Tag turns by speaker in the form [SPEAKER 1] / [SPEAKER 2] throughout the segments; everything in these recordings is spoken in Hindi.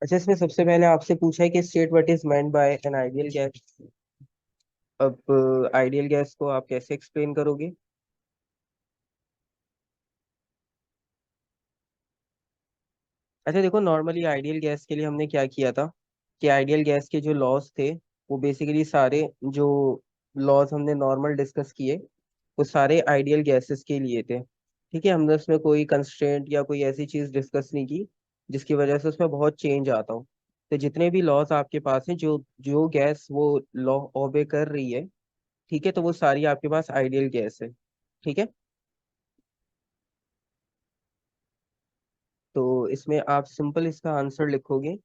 [SPEAKER 1] अच्छा, इसमें सबसे पहले आपसे पूछा है कि state what is meant by an ideal gas. अब आइडियल गैस को आप कैसे एक्सप्लेन करोगे? अच्छा देखो, नॉर्मली आइडियल गैस के लिए हमने क्या किया था कि आइडियल गैस के जो लॉज थे वो बेसिकली सारे जो लॉज हमने नॉर्मल डिस्कस किए वो सारे आइडियल गैसेस के लिए थे। ठीक है, हमने उसमें कोई कंस्ट्रेंट या कोई ऐसी चीज डिस्कस नहीं की जिसकी वजह से उसमें बहुत चेंज आता हो। तो जितने भी लॉज आपके पास हैं, जो जो गैस वो लॉ ओबे कर रही है, ठीक है, तो वो सारी आपके पास आइडियल गैस है। ठीक है, तो इसमें आप सिंपल इसका आंसर लिखोगे।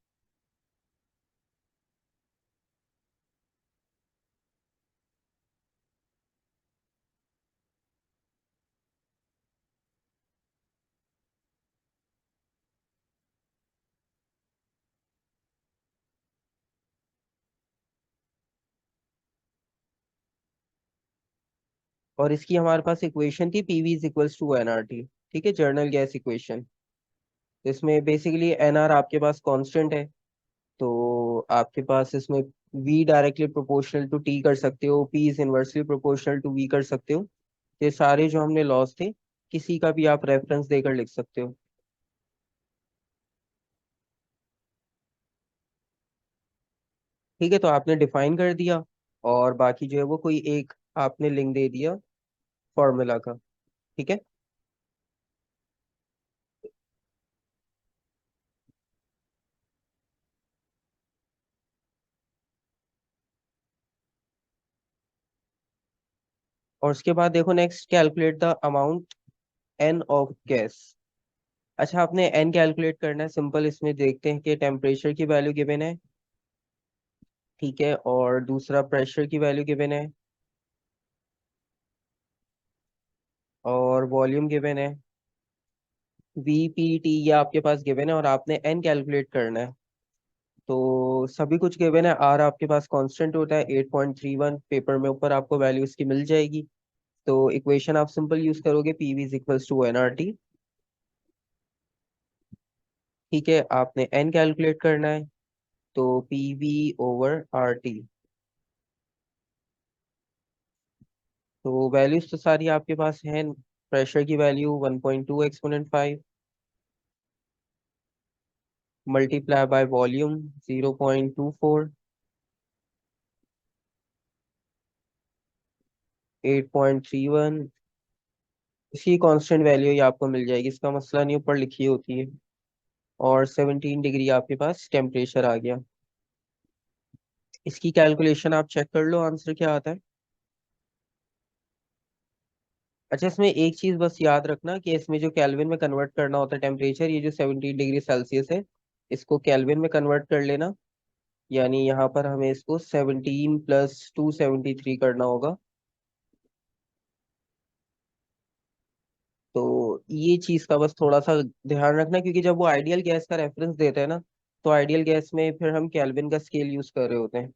[SPEAKER 1] और इसकी हमारे पास इक्वेशन थी PV is equals to NRT. ठीक है, जर्नल गैस इक्वेशन। तो इसमें बेसिकली एनआर आपके पास कांस्टेंट है, तो आपके पास इसमें V directly proportional to T कर सकते हो, P is inversely proportional to V कर सकते हो। ये सारे जो हमने लॉस थे, किसी का भी आप रेफरेंस देकर लिख सकते हो। ठीक है, तो आपने डिफाइन कर दिया और बाकी जो है वो कोई एक आपने लिंक दे दिया फॉर्मूला का। ठीक है, और उसके बाद देखो next, calculate the amount n of gas. अच्छा, आपने एन कैलकुलेट करना है। सिंपल, इसमें देखते हैं कि टेम्परेचर की वैल्यू गिवन है, ठीक है, और दूसरा प्रेशर की वैल्यू गिवन है, और वॉल्यूम गिवन है, वी पी टी ये आपके पास गिवन है, और आपने एन कैलकुलेट करना है। तो सभी कुछ गिवन है। आर आपके पास कांस्टेंट होता है 8.31, पेपर में ऊपर आपको वैल्यू इसकी मिल जाएगी। तो इक्वेशन आप सिंपल यूज करोगे, PV is equals to NRT. ठीक है, आपने एन कैलकुलेट करना है, तो पीवी ओवर आर टी। तो वैल्यूज तो सारी आपके पास हैं। प्रेशर की value 1.2 exponent 5, multiply by volume 0.24, 8.31। इसकी कांस्टेंट वैल्यू ही आपको मिल जाएगी, इसका मसला नहीं, ऊपर लिखी होती है। और 17 डिग्री आपके पास टेम्परेचर आ गया। इसकी कैलकुलेशन आप चेक कर लो, आंसर क्या आता है। अच्छा, इसमें एक चीज बस याद रखना कि इसमें जो केल्विन में कन्वर्ट करना होता है टेम्परेचर, ये जो 17 डिग्री सेल्सियस है, इसको केल्विन में कन्वर्ट कर लेना। यानी यहाँ पर हमें इसको 17 + 273 करना होगा। तो ये चीज का बस थोड़ा सा ध्यान रखना, क्योंकि जब वो आइडियल गैस का रेफरेंस देते हैं ना, तो आइडियल गैस में फिर हम केल्विन का स्केल यूज कर रहे होते हैं।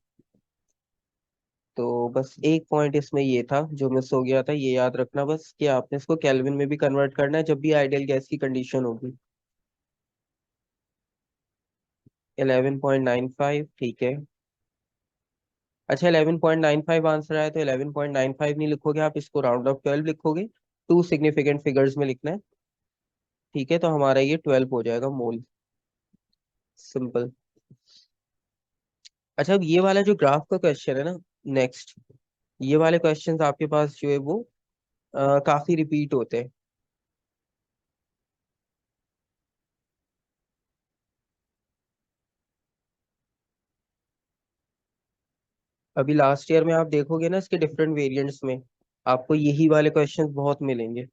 [SPEAKER 1] तो बस एक पॉइंट इसमें ये था जो मिस हो गया था, ये याद रखना बस कि आपने इसको केल्विन में भी कन्वर्ट करना है जब भी आइडियल गैस की कंडीशन होगी। 11.95, ठीक है। अच्छा, 11.95 आंसर आया, तो 11.95 नहीं लिखोगे आप, इसको राउंड ऑफ 12 लिखोगे। टू सिग्निफिकेंट फिगर्स में लिखना है। ठीक है, तो हमारा ये 12 हो जाएगा मोल। सिंपल। अच्छा, अब ये वाला जो ग्राफ का क्वेश्चन है ना, नेक्स्ट, ये वाले क्वेश्चंस आपके पास जो है वो काफी रिपीट होते हैं। अभी लास्ट ईयर में आप देखोगे ना, इसके डिफरेंट वेरिएंट्स में आपको यही वाले क्वेश्चंस बहुत मिलेंगे।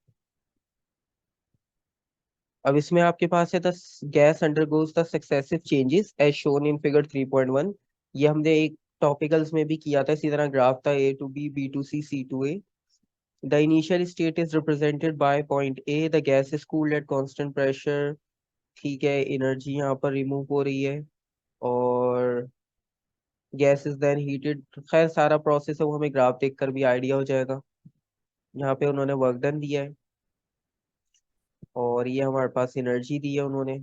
[SPEAKER 1] अब इसमें आपके पास है the gas undergoes the successive changes as shown in figure 3.1। ये हमने एक टॉपिकल्स में भी किया था, इसी तरह ग्राफ था, A to B, B to C, C to A. The initial state is represented by point A, the gas is cooled at constant pressure. ठीक है, एनर्जी यहाँ पर रिमूव हो रही है, और गैस इज देन हीटेड। खैर, सारा प्रोसेस है वो हमें ग्राफ देखकर भी आइडिया हो जाएगा। यहाँ पे उन्होंने वर्क डन दिया है, और ये हमारे पास एनर्जी दी है उन्होंने।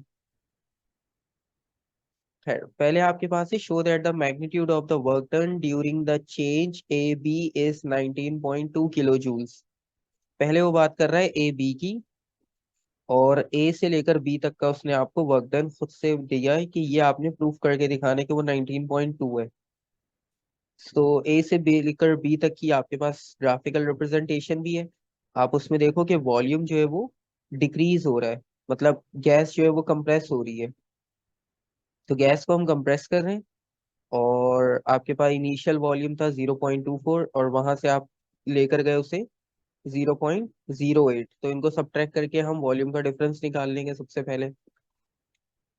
[SPEAKER 1] खैर, पहले आपके पास है show that the magnitude of the work done during the change A B is 19.2 kilo joules. पहले वो बात कर रहा है ए बी की, और ए से लेकर बी तक का उसने आपको वर्क डन खुद से दिया है कि ये आपने प्रूफ करके दिखाना है कि वो 19.2 है। तो ए से बी लेकर बी तक की आपके पास ग्राफिकल रिप्रेजेंटेशन भी है। आप उसमें देखो कि वॉल्यूम जो है वो डिक्रीज हो रहा है, मतलब गैस जो है वो कंप्रेस हो रही है। तो गैस को हम कंप्रेस कर रहे हैं, और आपके पास इनिशियल वॉल्यूम था 0.24, और वहां से आप लेकर गए उसे 0.08। तो इनको सब्ट्रैक्ट करके हम वॉल्यूम का डिफरेंस निकाल लेंगे सबसे पहले।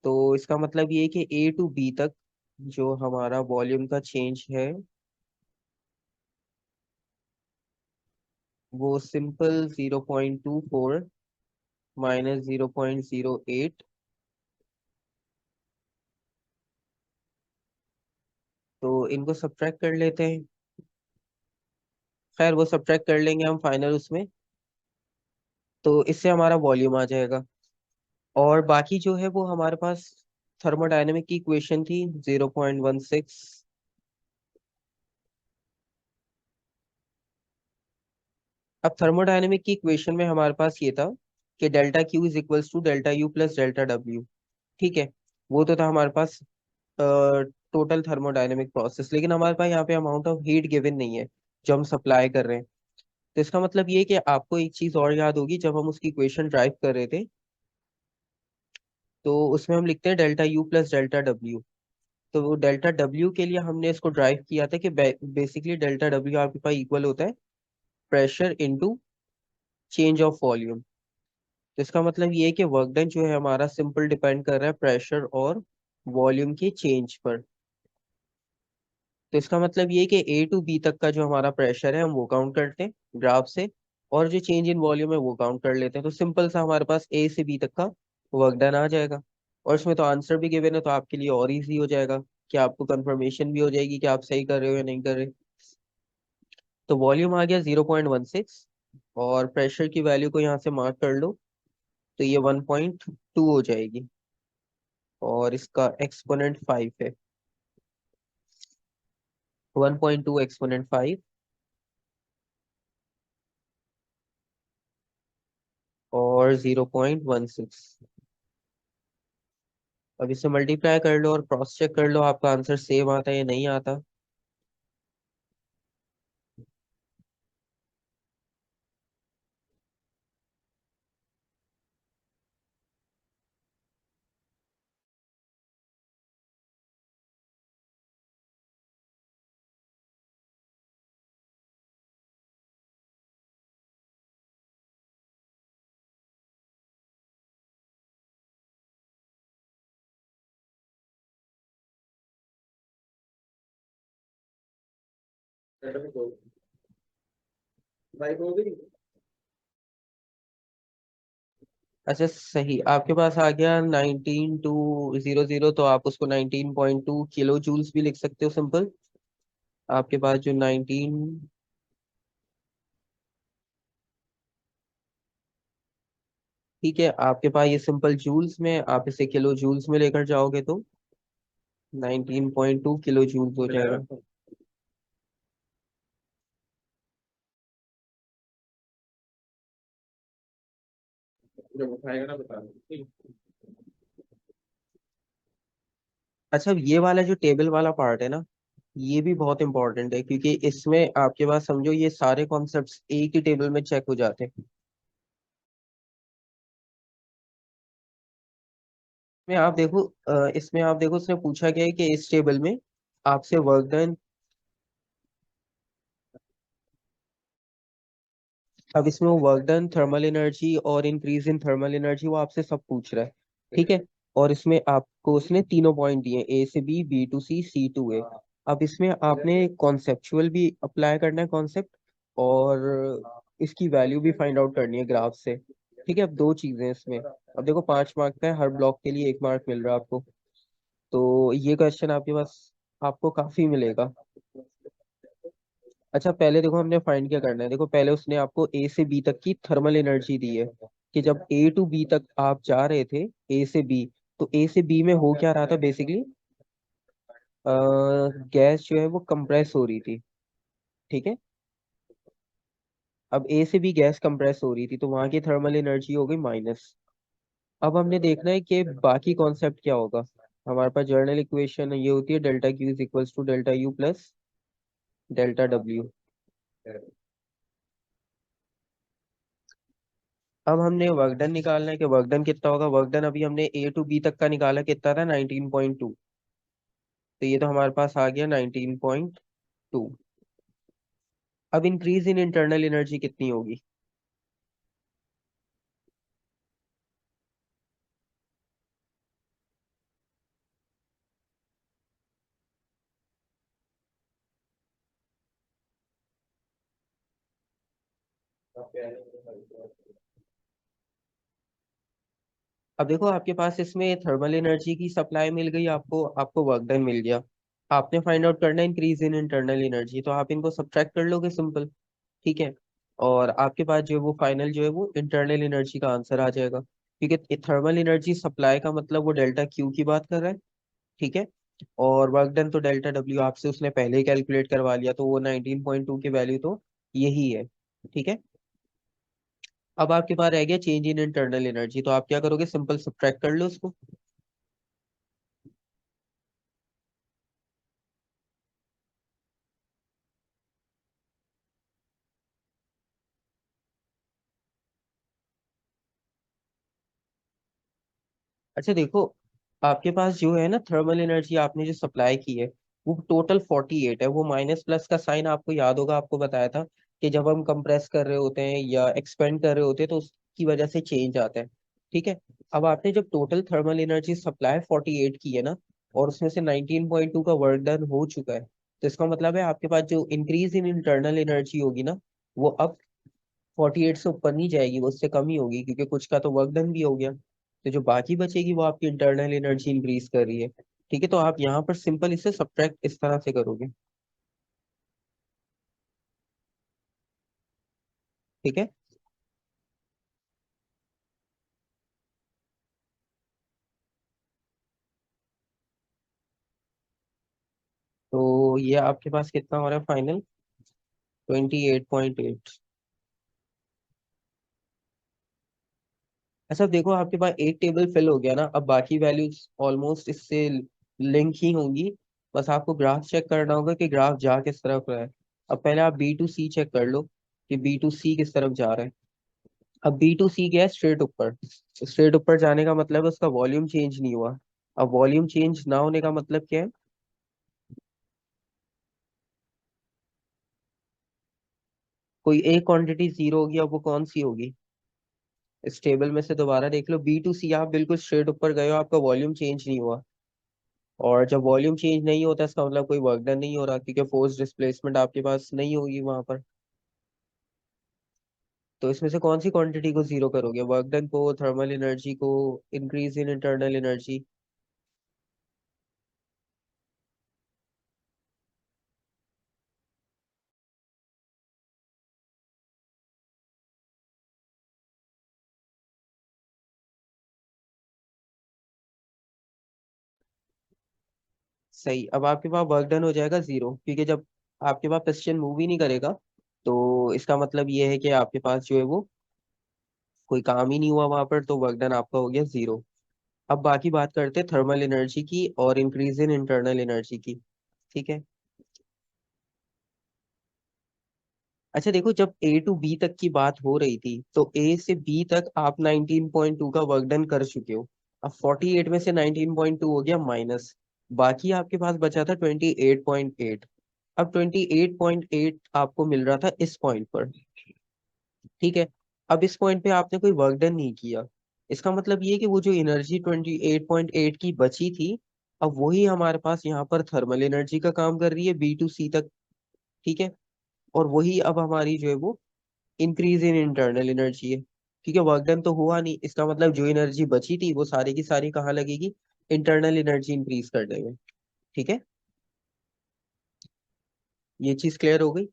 [SPEAKER 1] तो इसका मतलब ये है कि ए टू बी तक जो हमारा वॉल्यूम का चेंज है वो सिंपल 0.24 माइनस 0.08। तो इनको सब्ट्रैक्ट कर लेते हैं। खैर, वो सब्ट्रैक्ट कर लेंगे हम फाइनल उसमें। तो इससे हमारा वॉल्यूम आ जाएगा। और बाकी जो है वो हमारे पास थर्मोडायनेमिक की इक्वेशन थी 0.16। अब थर्मोडायनेमिक की इक्वेशन में हमारे पास ये था कि delta Q is equals to delta U plus delta W. ठीक है, वो तो था हमारे पास टोटल थर्मोडायनेमिक प्रोसेस। लेकिन हमारे पास यहाँ पे अमाउंट ऑफ हीट गिवन नहीं है जो हम सप्लाई कर रहे हैं। तो इसका मतलब ये है कि आपको एक चीज और याद होगी, जब हम उसकी इक्वेशन ड्राइव कर रहे थे तो उसमें हम लिखते हैं delta U plus delta W. तो वो डेल्टा डब्ल्यू के लिए हमने इसको ड्राइव किया था कि बेसिकली डेल्टा डब्ल्यू आपके पास इक्वल होता है pressure into change of volume. तो इसका मतलब ये है कि वर्क डन जो है हमारा सिंपल डिपेंड कर रहा है प्रेशर और वॉल्यूम के चेंज पर। तो इसका मतलब ये है कि ए टू बी तक का जो हमारा प्रेशर है हम वो काउंट करते हैं ग्राफ से, और जो चेंज इन वॉल्यूम है वो काउंट कर लेते हैं। तो सिंपल सा हमारे पास ए से बी तक का वर्क डन आ जाएगा। और इसमें तो आंसर भी गिवन है, तो आपके लिए और इजी हो जाएगा कि आपको कंफर्मेशन भी हो जाएगी कि आप सही कर रहे हो या नहीं कर रहे। तो वॉल्यूम आ गया 0.16, और प्रेशर की वैल्यू को यहाँ से मार्क कर लो, तो ये 1.2 हो जाएगी, और इसका एक्सपोनेंट 5 है। 1.2 एक्सपोनेंट 5 और 0.16। अब इसे मल्टीप्लाई कर लो और क्रॉस चेक कर लो आपका आंसर सेम आता है या नहीं आता। अच्छा, सही, आपके पास आ गया 19.200, तो आप उसको 19.2 किलो जूल्स भी लिख सकते हो सिंपल। आपके पास जो 19, ठीक है, आपके पास ये सिंपल जूल्स में, आप इसे किलो जूल्स में लेकर जाओगे तो 19.2 किलो जूल्स हो जाएगा। अच्छा, ये वाला जो टेबल वाला पार्ट है ना, ये भी बहुत इंपॉर्टेंट है, क्योंकि इसमें आपके पास समझो ये सारे कॉन्सेप्ट्स एक ही टेबल में चेक हो जाते हैं। इसमें आप देखो उसने पूछा गया है कि इस टेबल में आपसे वर्क डन। अब इसमें वो वर्क डन, थर्मल एनर्जी और इंक्रीज इन थर्मल एनर्जी वो आपसे सब पूछ रहा है। ठीक है, और इसमें आपको उसने तीनों पॉइंट दिए, ए से B, B to C, C to A. अब इसमें आपने कॉन्सेप्चुअल भी अप्लाई करना है कॉन्सेप्ट, और इसकी वैल्यू भी फाइंड आउट करनी है ग्राफ से। ठीक है, अब दो चीजें हैं इसमें। अब देखो 5 मार्क का है, हर ब्लॉक के लिए 1 मार्क मिल रहा है आपको। तो ये क्वेश्चन आपके पास आपको काफी मिलेगा। अच्छा, पहले देखो हमने फाइंड क्या करना है। देखो पहले उसने आपको ए से बी तक की थर्मल एनर्जी दी है, कि जब ए टू बी तक आप जा रहे थे, ए से बी, तो ए से बी में हो क्या रहा था बेसिकली, गैस जो है वो कंप्रेस हो रही थी। ठीक है। अब ए से भी गैस कंप्रेस हो रही थी तो वहां की थर्मल एनर्जी हो गई माइनस। अब हमने देखना है कि बाकी कॉन्सेप्ट क्या होगा। हमारे पास जर्नल इक्वेशन ये होती है delta Q is equals to delta U plus delta W. अब हमने वर्क डन निकालना है कि वर्क डन कितना होगा। वर्क डन अभी हमने ए टू बी तक का निकाला, कितना था 19.2। तो ये तो हमारे पास आ गया 19.2। अब इंक्रीज इन इंटरनल एनर्जी कितनी होगी। अब देखो आपके पास इसमें थर्मल एनर्जी की सप्लाई मिल गई, आपको आपको वर्क डन मिल गया। आपने फाइंड आउट करना है इंक्रीज इन इंटरनल एनर्जी, तो आप इनको सब्ट्रैक्ट कर लोगे, सिंपल। ठीक है। और आपके पास जो है वो फाइनल जो है वो इंटरनल एनर्जी का आंसर आ जाएगा, क्योंकि थर्मल एनर्जी सप्लाई का मतलब वो डेल्टा क्यू की बात कर रहा है। ठीक है। और वर्क डन तो डेल्टा डब्ल्यू आपसे उसने पहले ही कैलकुलेट करवा लिया, तो वो 19.2 की वैल्यू तो यही है। ठीक है। अब आपके पास रह गया चेंज इन इंटरनल एनर्जी, तो आप क्या करोगे, सिंपल सब्ट्रैक्ट कर लो उसको। अच्छा देखो, आपके पास जो है ना थर्मल एनर्जी आपने जो सप्लाई की है वो टोटल 48 है। वो माइनस प्लस का साइन आपको याद होगा, आपको बताया था कि जब हम कंप्रेस कर रहे होते हैं या एक्सपेंड कर रहे होते हैं तो उसकी वजह से चेंज आता है। ठीक है। अब आपने जब टोटल थर्मल एनर्जी सप्लाई 48 की है ना, और उसमें से 19.2 का वर्क डन हो चुका है, तो इसका मतलब है आपके पास जो इंक्रीज इन इंटरनल एनर्जी होगी ना, वो अब 48 से ऊपर नहीं जाएगी, वो उससे कम ही होगी, क्योंकि कुछ का तो वर्क डन भी हो गया। तो जो बाकी बचेगी वो आपकी इंटरनल एनर्जी इंक्रीज कर रही है। ठीक है। तो आप यहाँ पर सिंपल इसे सब्ट्रैक्ट इस तरह से करोगे। ठीक है। तो ये आपके पास कितना हो रहा है फाइनल, 28.8। अच्छा देखो, आपके पास एक टेबल फिल हो गया ना, अब बाकी वैल्यूज ऑलमोस्ट इससे लिंक ही होंगी। बस आपको ग्राफ चेक करना होगा कि ग्राफ जा किस तरफ रहा है। अब पहले आप बी टू सी चेक कर लो कि बी टू सी किस तरफ जा रहा है। अब बी टू सी गया स्ट्रेट ऊपर, स्ट्रेट ऊपर जाने का मतलब है उसका वॉल्यूम चेंज नहीं हुआ। अब वॉल्यूम चेंज ना होने का मतलब क्या है। कोई एक क्वांटिटी जीरो होगी, अब वो कौन सी होगी। इस टेबल में से दोबारा देख लो, बी टू सी आप बिल्कुल स्ट्रेट ऊपर गए हो, आपका वॉल्यूम चेंज नहीं हुआ। और जब वॉल्यूम चेंज नहीं होता इसका मतलब कोई वर्क डन नहीं हो रहा, क्योंकि फोर्स डिस्प्लेसमेंट आपके पास नहीं होगी वहां पर। तो इसमें से कौन सी क्वांटिटी को जीरो करोगे, वर्क डन को, थर्मल एनर्जी को, इंक्रीज इन इंटरनल एनर्जी। सही। अब आपके पास वर्क डन हो जाएगा जीरो, क्योंकि जब आपके पास पिस्टन मूव ही नहीं करेगा तो इसका मतलब ये है कि आपके पास जो है वो कोई काम ही नहीं हुआ वहां पर, तो वर्क डन आपका हो गया जीरो। अब बाकी बात करते हैं थर्मल एनर्जी की और इंक्रीज इन इंटरनल एनर्जी की। ठीक है। अच्छा देखो, जब ए टू बी तक की बात हो रही थी तो ए से बी तक आप 19.2 का वर्क डन कर चुके हो। अब 48 में से 19.2 हो गया माइनस, बाकी आपके पास बचा था 28.8। अब 28.8 आपको मिल रहा था इस पॉइंट पर। ठीक है। अब इस पॉइंट पे आपने कोई वर्क डन नहीं किया, इसका मतलब ये है कि वो जो एनर्जी 28.8 की बची थी, अब वही हमारे पास यहाँ पर थर्मल एनर्जी का काम कर रही है बी टू सी तक। ठीक है। और वही अब हमारी जो है वो इंक्रीज इन इंटरनल एनर्जी है, क्योंकि वर्क डन तो हुआ नहीं, इसका मतलब जो एनर्जी बची थी वो सारी की सारी कहाँ लगेगी, इंटरनल एनर्जी इंक्रीज करने में। ठीक है। ये चीज क्लियर हो गई।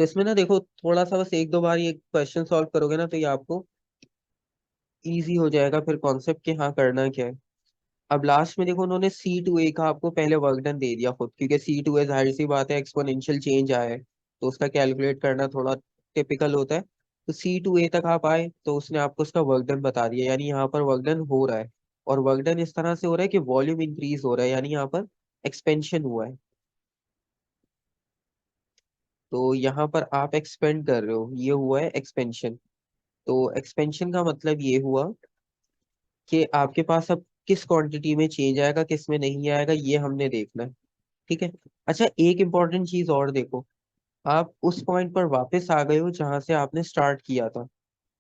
[SPEAKER 1] तो इसमें ना देखो, थोड़ा सा बस एक दो बार ये क्वेश्चन सॉल्व करोगे ना, तो ये आपको इजी हो जाएगा फिर कॉन्सेप्ट के हाँ करना क्या है। अब लास्ट में देखो, उन्होंने C2A का आपको पहले वर्क डन दे दिया खुद, क्योंकि C2A जाहिर सी बात है एक्सपोनेंशियल चेंज आया है, तो उसका कैलकुलेट करना थोड़ा टिपिकल होता है। तो C2A तक आप आए तो उसने आपको उसका वर्क डन बता दिया, यानी यहाँ पर वर्क डन हो रहा है। और वर्क डन इस तरह से हो रहा है कि वॉल्यूम इंक्रीज हो रहा है, यानी यहाँ पर एक्सपेंशन हुआ है। तो यहाँ पर आप एक्सपेंड कर रहे हो, ये हुआ है एक्सपेंशन। तो एक्सपेंशन का मतलब ये हुआ कि आपके पास अब किस क्वांटिटी में चेंज आएगा, किस में नहीं आएगा, ये हमने देखना है। ठीक है। अच्छा, एक इम्पॉर्टेंट चीज और देखो, आप उस पॉइंट पर वापस आ गए हो जहां से आपने स्टार्ट किया था।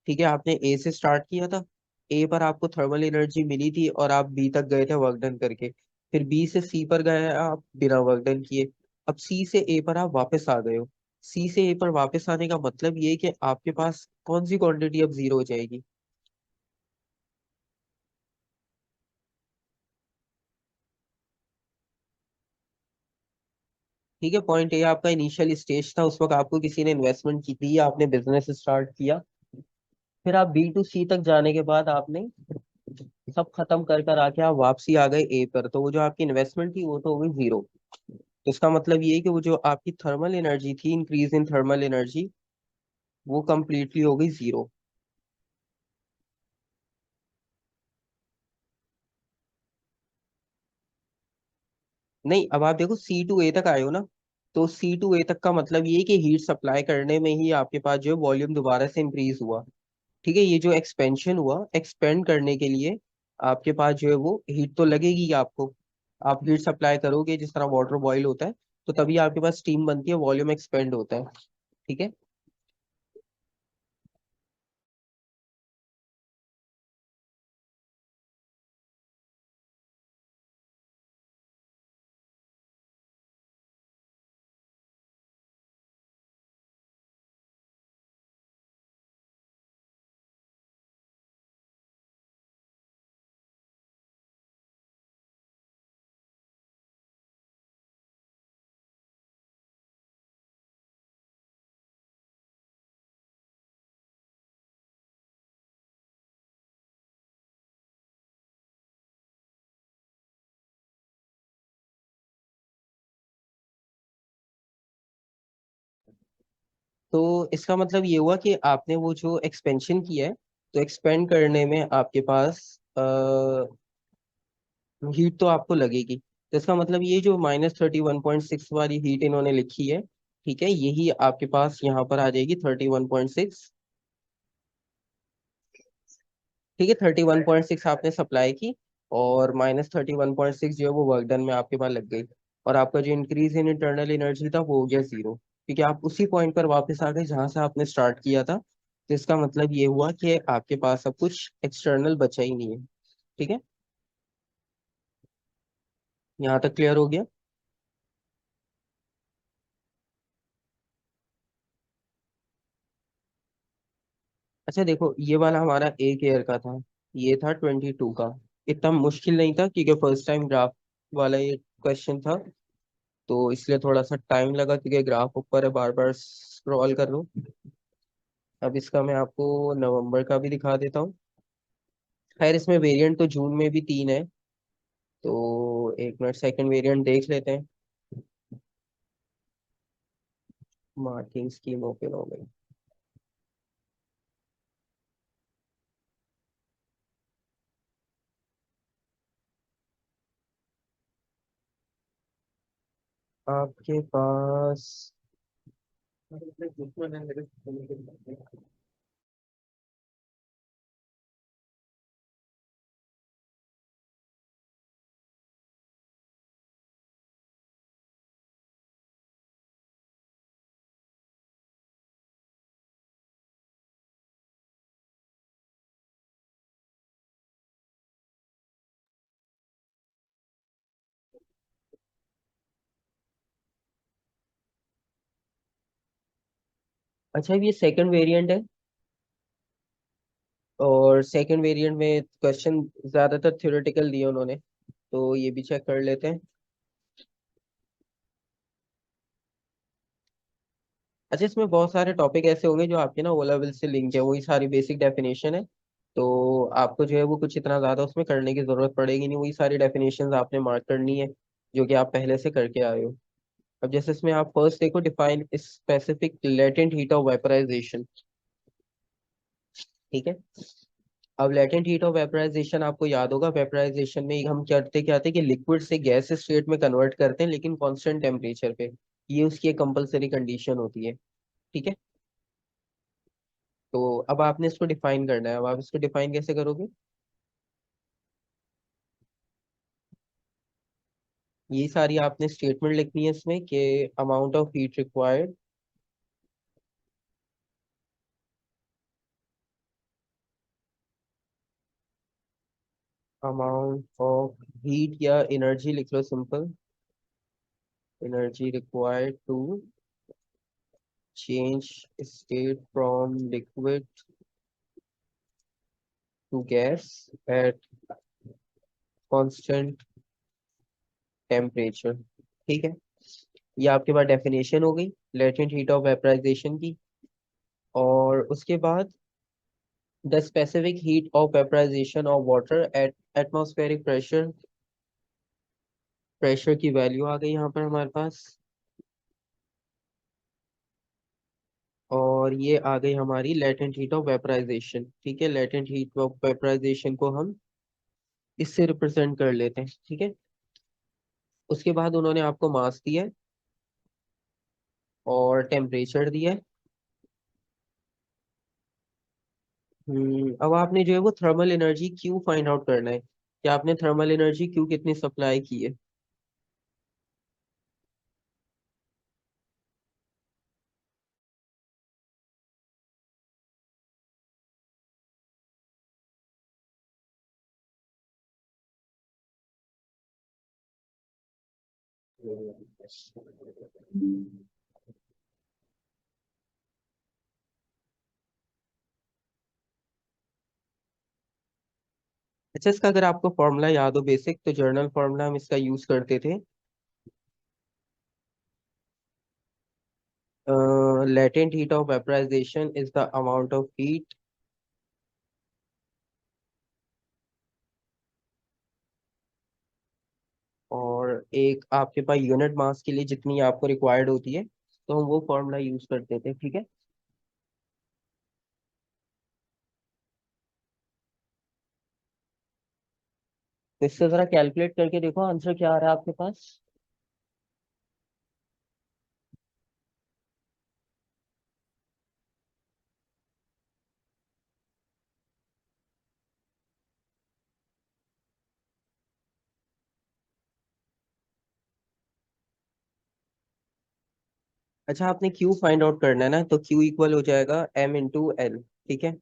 [SPEAKER 1] ठीक है, आपने ए से स्टार्ट किया था, ए पर आपको थर्मल एनर्जी मिली थी और आप बी तक गए थे वर्क डन करके। फिर बी से सी पर गए आप बिना वर्क डन किए। अब सी से ए पर आप वापस आ गए हो। सी से ए पर वापस आने का मतलब ये है कि आपके पास कौन सी क्वांटिटी अब जीरो हो जाएगी। ठीक है, पॉइंट ए आपका इनिशियल स्टेज था, उस वक्त आपको किसी ने इन्वेस्टमेंट की थी, आपने बिजनेस स्टार्ट किया। फिर आप B to C तक जाने के बाद आपने सब खत्म कर कर आके आप वापसी आ गए ए पर, तो वो जो आपकी इन्वेस्टमेंट थी वो तो हो गई जीरो। तो इसका मतलब ये है कि वो जो आपकी थर्मल एनर्जी थी, इंक्रीज इन थर्मल एनर्जी, वो कंप्लीटली हो गई जीरो। नहीं, अब आप देखो C to A तक आए हो ना, तो C to A तक का मतलब ये है कि हीट सप्लाई करने में ही आपके पास जो है वॉल्यूम दोबारा से इंक्रीज हुआ। ठीक है, ये जो एक्सपेंशन हुआ, एक्सपेंड करने के लिए आपके पास जो है वो हीट तो लगेगी आपको। आप हीट सप्लाई करोगे जिस तरह वाटर बॉईल होता है, तो तभी आपके पास स्टीम बनती है, वॉल्यूम एक्सपेंड होता है। ठीक है। तो इसका मतलब ये हुआ कि आपने वो जो एक्सपेंशन किया है, तो एक्सपेंड करने में आपके पास हीट तो आपको लगेगी। तो इसका मतलब ये जो -31.6 वाली हीट इन्होंने लिखी है, ठीक है, यही आपके पास यहाँ पर आ जाएगी 31.6। ठीक है, 31.6 आपने सप्लाई की, और -31.6 जो है वो वर्क डन में आपके पास लग गई। और आपका जो इंक्रीज इन इंटरनल एनर्जी था वो हो गया जीरो, क्योंकि आप उसी पॉइंट पर वापस आ गए जहां से आपने स्टार्ट किया था। तो इसका मतलब ये हुआ कि आपके पास अब कुछ एक्सटर्नल बचा ही नहीं है। ठीक है, यहाँ तक क्लियर हो गया। अच्छा देखो, ये वाला हमारा एक ईयर का था, ये था 22 का। इतना मुश्किल नहीं था क्योंकि फर्स्ट टाइम ग्राफ वाला ये क्वेश्चन था, तो इसलिए थोड़ा सा टाइम लगा, क्योंकि ग्राफ ऊपर है, बार बार स्क्रॉल कर लो। अब इसका मैं आपको नवंबर का भी दिखा देता हूँ। खैर, इसमें वेरिएंट तो जून में भी तीन है, तो एक मिनट सेकंड वेरिएंट देख लेते हैं। मार्किंग स्कीम ओपन हो गई। आपके पास अच्छा, ये सेकंड वेरिएंट है, और सेकंड वेरिएंट में क्वेश्चन ज्यादातर थ्योरेटिकल दिए उन्होंने, तो ये भी चेक कर लेते हैं। अच्छा, इसमें बहुत सारे टॉपिक ऐसे होंगे जो आपके ना ओ लेवल से लिंक है, वही सारी बेसिक डेफिनेशन है। तो आपको जो है वो कुछ इतना ज्यादा उसमें करने की जरूरत पड़ेगी नहीं, वही सारी डेफिनेशंस आपने मार्क करनी है जो कि आप पहले से करके आए हो। अब जैसे इसमें आप फर्स्ट देखो, define specific latent heat of vaporisation. ठीक है। अब लेटेंट हीट ऑफ वेपराइजेशन आपको याद होगा, वेपराइजेशन में हम क्या थे कि लिक्विड से गैस स्टेट में कन्वर्ट करते हैं लेकिन कांस्टेंट टेम्परेचर पे। ये उसकी एक कंपलसरी कंडीशन होती है। ठीक है। तो अब आपने इसको डिफाइन करना है, अब आप इसको डिफाइन कैसे करोगे? ये सारी आपने स्टेटमेंट लिखनी है इसमें कि amount of heat required, amount of heat या एनर्जी लिख लो simple, energy required to change state from liquid to gas at constant temperature. ठीक है। ये आपके पास डेफिनेशन हो गई लेटेंट हीट ऑफ वेपराइजेशन की। और उसके बाद the specific heat of vaporisation of water at atmospheric pressure, pressure की वैल्यू आ गई यहाँ पर हमारे पास। और ये आ गई हमारी लेटेंट हीट ऑफ वेपराइजेशन। ठीक है, लेटेंट हीट ऑफ वेपराइजेशन को हम इससे रिप्रेजेंट कर लेते हैं। ठीक है। उसके बाद उन्होंने आपको मास दिया है और टेम्परेचर दिया है। अब आपने जो है वो thermal energy Q find out करना है कि आपने थर्मल एनर्जी क्यू कितनी सप्लाई की है। अच्छा, इसका अगर आपको फॉर्मूला याद हो बेसिक, तो जर्नल फॉर्मूला हम इसका यूज करते थे। Latent heat of vaporisation is the amount of heat और एक आपके पास यूनिट मास के लिए जितनी आपको रिक्वायर्ड होती है, तो हम वो फॉर्मूला यूज करते थे। ठीक है। तो इससे जरा कैलकुलेट करके देखो आंसर क्या आ रहा है आपके पास। अच्छा, आपने क्यू फाइंड आउट करना है ना, तो क्यू इक्वल हो जाएगा M × L। ठीक है।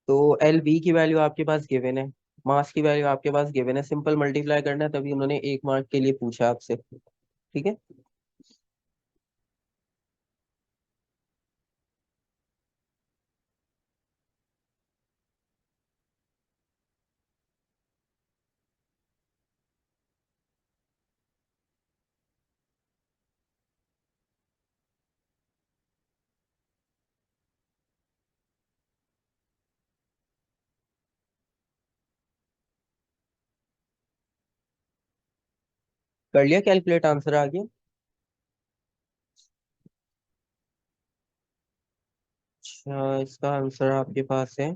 [SPEAKER 1] तो LB की वैल्यू आपके पास गिवन है, मास की वैल्यू आपके पास गिवन है, सिंपल मल्टीप्लाई करना है, तभी उन्होंने 1 मार्क के लिए पूछा आपसे। ठीक है। कर लिया कैलकुलेट, आंसर आ गया। अच्छा, इसका आंसर आपके पास है।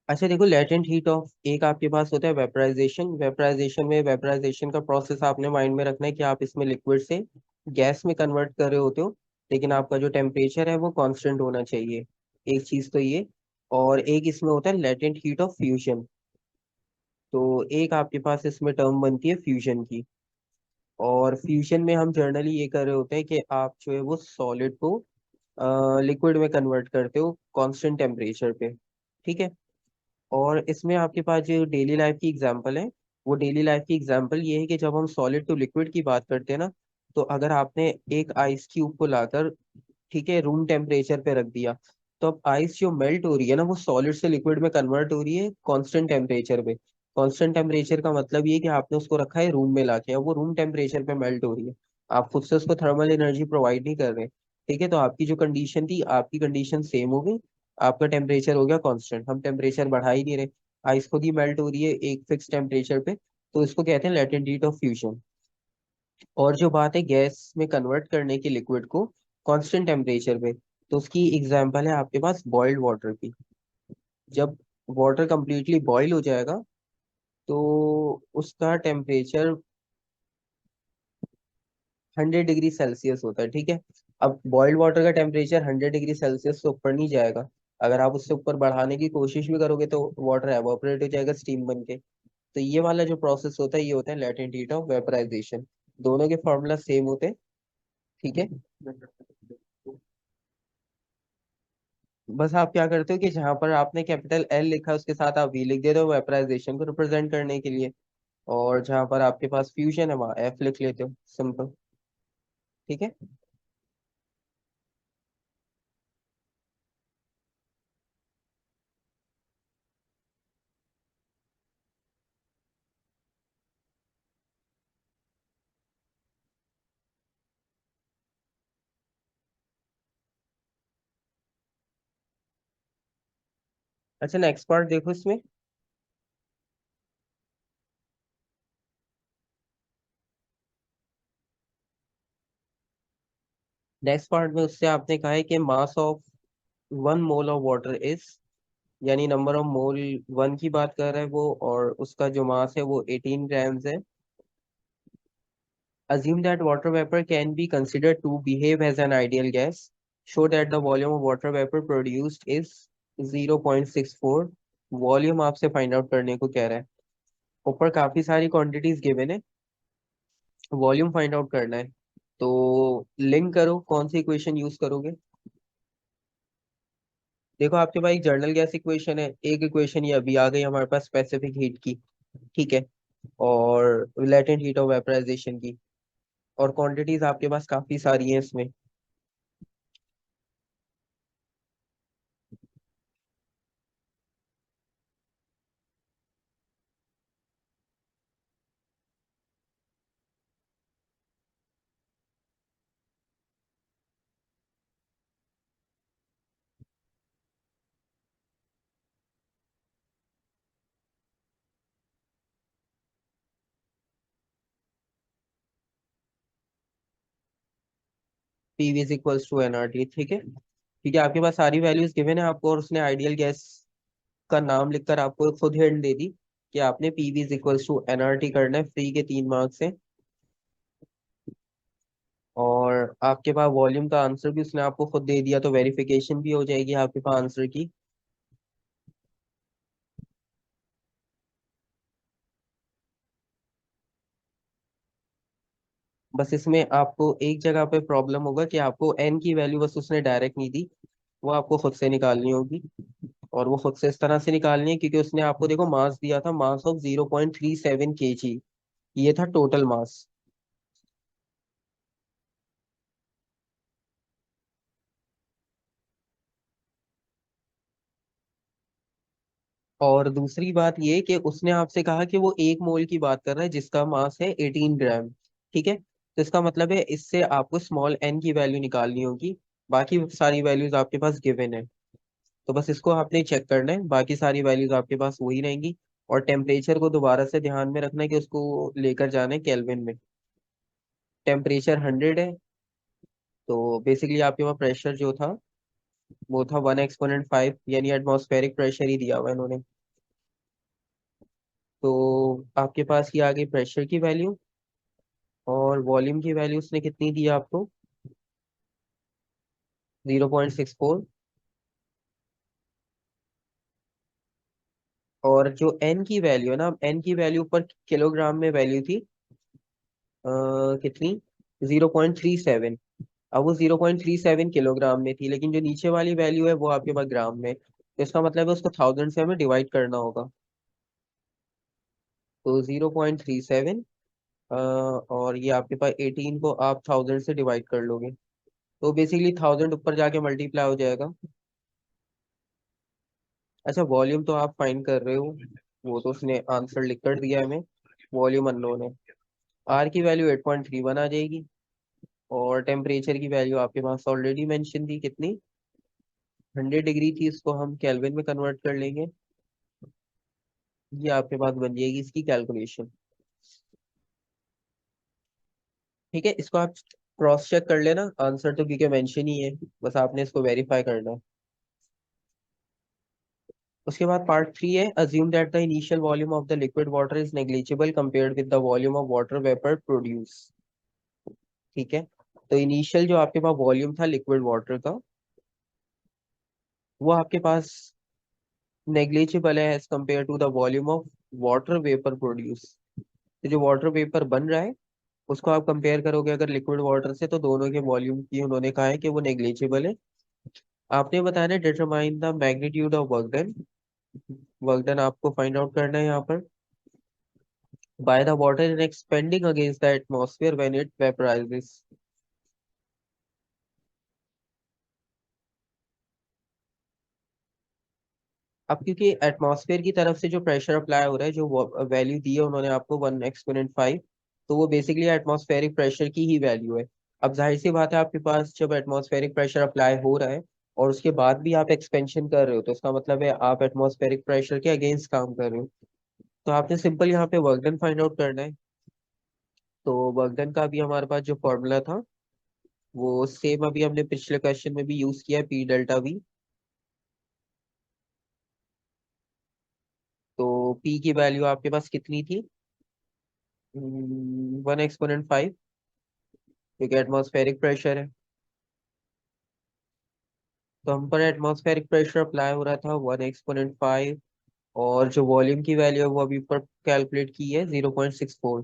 [SPEAKER 1] अच्छा देखो, लेटेंट हीट ऑफ एक आपके पास होता है वेपराइजेशन। वेपराइजेशन में वेपराइजेशन का प्रोसेस आपने माइंड में रखना है कि आप इसमें लिक्विड से गैस में कन्वर्ट कर रहे होते हो, लेकिन आपका जो टेम्परेचर है वो कांस्टेंट होना चाहिए। एक चीज तो ये। और एक इसमें होता है लेटेंट हीट ऑफ फ्यूजन। तो एक आपके पास इसमें टर्म बनती है फ्यूजन की। और फ्यूजन में हम जनरली ये कर रहे होते हैं कि आप जो है वो सॉलिड को लिक्विड में कन्वर्ट करते हो कांस्टेंट टेम्परेचर पे। ठीक है। और इसमें आपके पास जो डेली लाइफ की एग्जांपल है, वो डेली लाइफ की एग्जांपल ये है कि जब हम सॉलिड टू लिक्विड की बात करते हैं ना, तो अगर आपने एक आइस क्यूब को लाकर, ठीक है, रूम टेम्परेचर पे रख दिया, तो अब आइस जो मेल्ट हो रही है ना, वो सॉलिड से लिक्विड में कन्वर्ट हो रही है कांस्टेंट टेम्परेचर पे। कांस्टेंट टेम्परेचर का मतलब ये कि आपने उसको रखा है रूम में लाके, अब वो रूम टेम्परेचर पे मेल्ट हो रही है। आप खुद से उसको थर्मल एनर्जी प्रोवाइड नहीं कर रहे। ठीक है, तो आपकी जो कंडीशन थी, आपकी कंडीशन सेम हो गई। आपका टेम्परेचर हो गया कांस्टेंट, हम टेम्परेचर बढ़ा ही नहीं रहे। आइस खुद ही मेल्ट हो रही है एक फिक्स टेम्परेचर पे। तो इसको कहते हैं लेटेंट हीट ऑफ फ्यूजन। और जो बात है गैस में कन्वर्ट करने की लिक्विड को कांस्टेंट टेम्परेचर पे, तो उसकी एग्जांपल है आपके पास बॉइल्ड वाटर की। जब वाटर कंप्लीटली बॉईल हो जाएगा, तो उसका टेम्परेचर 100 डिग्री सेल्सियस होता है। ठीक है, अब बॉइल्ड वाटर का टेम्परेचर 100 डिग्री सेल्सियस से ऊपर नहीं जाएगा। अगर आप उससे ऊपर बढ़ाने की कोशिश भी करोगे तो वाटर एवापोरेट हो जाएगा स्टीम बन के। तो ये वाला जो प्रोसेस होता है, ये होता है लेटेंट हीट ऑफ वेपराइजेशन। दोनों के फॉर्मूला सेम होते हैं। ठीक है, बस आप क्या करते हो कि जहां पर आपने कैपिटल एल लिखा है उसके साथ आप वी लिख देते हो वेपराइजेशन को रिप्रेजेंट करने के लिए। और जहां पर आपके पास फ्यूजन है वहां एफ लिख लेते हो, सिंपल। ठीक है। अच्छा, नेक्स्ट पार्ट देखो इसमें। नेक्स्ट पार्ट में उससे आपने कहा है कि mass of 1 mole of water is, यानी नंबर ऑफ मोल वन की बात कर रहा है वो, और उसका जो मास है वो 18 ग्राम्स है। Assume that water vapor can be considered to behave as an ideal gas. Show that the volume of water vapor produced is 0.64। Volume आपसे फाइंड आउट करने को कह रहा है। ऊपर काफी सारी क्वांटिटीज गिवन है, वॉल्यूम फाइंड आउट करना है। तो लिंक करो, कौन सी इक्वेशन यूज करोगे। देखो आपके पास एक जर्नल गैस इक्वेशन है, एक इक्वेशन ये अभी आ गई हमारे पास स्पेसिफिक हीट की। ठीक है, और लेटेंट हीट ऑफ वेपराइजेशन की। और क्वांटिटीज आपके पास काफी सारी हैं इसमें। PV is equals to NRT. ठीक है, ठीक है, आपके पास सारी वैल्यूज गिवन है आपको, और उसने आइडियल गैस का नाम लिखकर आपको खुद हिंट दे दी कि आपने PV is equals to NRT करना है, फ्री के 3 मार्क्स है। और आपके पास वॉल्यूम का आंसर भी उसने आपको खुद दे दिया, तो वेरिफिकेशन भी हो जाएगी आपके पास आंसर की। बस इसमें आपको एक जगह पे प्रॉब्लम होगा कि आपको एन की वैल्यू बस उसने डायरेक्ट नहीं दी, वो आपको खुद से निकालनी होगी। और वो खुद से इस तरह से निकालनी है क्योंकि उसने आपको देखो मास दिया था, मास ऑफ 0.37 kg। ये था टोटल मास। और दूसरी बात ये कि उसने आपसे कहा कि वो 1 मोल की बात कर रहा है जिसका मास है 18 ग्राम। ठीक है, तो इसका मतलब है इससे आपको स्मॉल एन की वैल्यू निकालनी होगी। बाकी सारी वैल्यूज आपके पास गिवन है, तो बस इसको आपने चेक करना है, बाकी सारी वैल्यूज आपके पास वही रहेंगी। और टेम्परेचर को दोबारा से ध्यान में रखना है कि उसको लेकर जाना है केल्विन में। टेम्परेचर 100 है, तो बेसिकली आपके पास प्रेशर जो था वो था 1 एक्सपोनेंट 5, यानी एटमॉस्फेरिक प्रेशर ही दिया हुआ है इन्होंने। तो आपके पास ये आ गई प्रेशर की वैल्यू। और वॉल्यूम की वैल्यू उसने कितनी दी है आपको, 0.64। और जो एन की वैल्यू है ना, एन की वैल्यू पर किलोग्राम में वैल्यू थी कितनी, 0.37। अब वो 0.37 किलोग्राम में थी, लेकिन जो नीचे वाली वैल्यू है वो आपके पास ग्राम में, तो इसका मतलब है उसको 1000 से हमें डिवाइड करना होगा। तो 0.37 और ये आपके पास 18 को आप 1000 से डिवाइड कर लोगे, तो बेसिकली 1000 ऊपर जाके मल्टीप्लाई हो जाएगा। अच्छा, वॉल्यूम तो आप फाइंड कर रहे हो, वो तो उसने आंसर लिख कर दिया है हमें, वॉल्यूम अननोन है। आर की वैल्यू 8.31 आ जाएगी, और टेम्परेचर की वैल्यू आपके पास ऑलरेडी मेंशन थी, कितनी, 100 डिग्री थी, इसको हम केल्विन में कन्वर्ट कर लेंगे। ये आपके पास बन जाएगी इसकी कैलकुलेशन। ठीक है, इसको आप क्रॉस चेक कर लेना, आंसर तो क्योंकि मेंशन ही है, बस आपने इसको वेरीफाई करना है। उसके बाद पार्ट 3 है, assume that the initial volume of the liquid water is negligible compared with the volume of water vapour produce. ठीक है, तो इनिशियल जो आपके पास वॉल्यूम था लिक्विड वाटर का, वो आपके पास नेग्लिजिबल है as compare to the volume of water vapour produce. तो जो वाटर वेपर बन रहा है, उसको आप कंपेयर करोगे अगर लिक्विड वाटर से, तो दोनों के वॉल्यूम की उन्होंने कहा है कि वो नेग्लिजिबल है। आपने बताया ना, determine the magnitude of work done. Work done आपको फाइंड आउट करना है यहाँ पर, by the water in expanding against the atmosphere when it vaporises. अब क्योंकि एटमॉस्फेयर की तरफ से जो प्रेशर अप्लाई हो रहा है, जो वैल्यू दी है उन्होंने आपको 1 एक्सपोनेंट 5, तो वो बेसिकली एटमॉस्फेरिक प्रेशर की ही वैल्यू है। अब जाहिर सी बात है, आपके पास जब एटमॉस्फेरिक प्रेशर अप्लाई हो रहा है और उसके बाद भी आप एक्सपेंशन कर रहे हो, तो इसका मतलब है आप एटमॉस्फेरिक प्रेशर के अगेंस्ट काम कर रहे हो। तो आपने सिंपल यहाँ पे वर्क डन फाइंड आउट करना है। तो वर्क डन का भी हमारे पास जो फॉर्मूला था, वो सेम अभी हमने पिछले क्वेश्चन में भी यूज किया है, पी डेल्टा वी। तो पी की वैल्यू आपके पास कितनी थी, 1 एक्सपोनेंट 5, क्योंकि एटमॉस्फेरिक प्रेशर है। तो हम पर एटमॉस्फेरिक प्रेशर अप्लाई हो रहा था 1 एक्सपोनेंट 5, और जो वॉल्यूम की वैल्यू है वो अभी ऊपर कैलकुलेट की है 0.64।